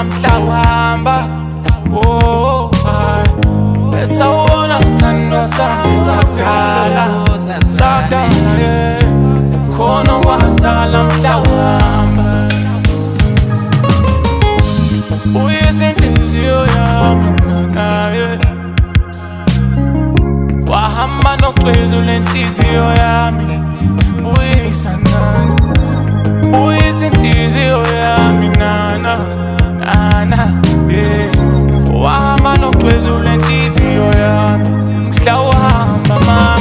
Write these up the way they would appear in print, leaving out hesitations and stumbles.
mhla uhamba. Oh, esawubona sithandwa sami sakudala, sakudala, yeah. Khona wasala mhla uhamba. Uyisa inhliziyo yami yeah. Wahamba noxwezu lenhliziyo yami. Uyisa nana, uyisa inhliziyo yami nana, nana, yeah. Wahamba noxwezu lenhliziyo yami mhla uhamba mama.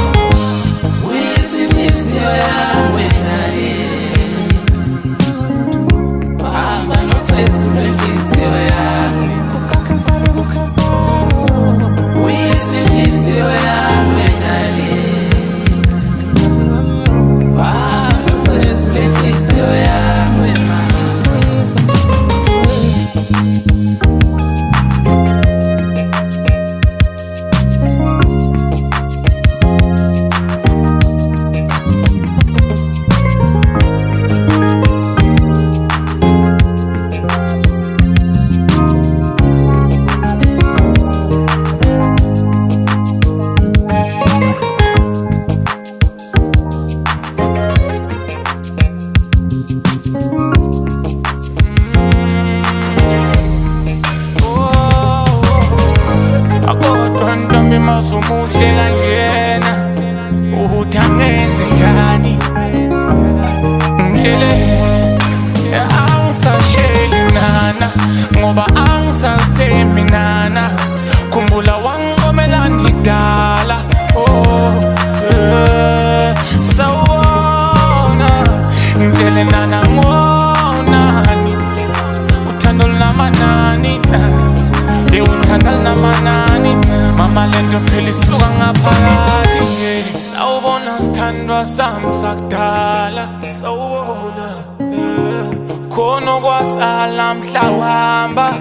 Uyisa inhliziyo yami darling, wahamba noxwezu lenhliziyo yami. Uyisa inhliziyo yami darling, wahamba noxwezu lenhliziyo yami mama. Masumuhle kangena ukuthi angenze njani ngitshele angisasheli nana ngoba angisasithembi nana. Khumbula wangomela ngidala. Oh yeah. Sawubona ngitshele nana ngonani uthando linamanani, uthando linamanani mama. Lento phela isuka ngaphakathi yeah. Sawubona sithandwa sami sakudala, sawubona yeah. Khona kwasala mhla uhamba.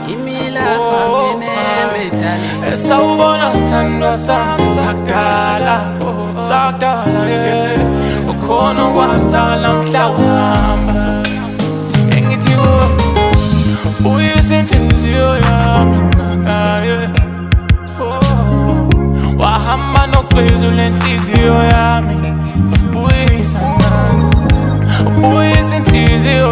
Sawubona sithandwa sami sakudala, sakudala yeah. Khona kwasala mhla uhamba. Engithi uyisa inhliziyo yami yeah. Wahamba noxwezu lenhliziyo yami. Uyisa nana, uyisa inhliziyo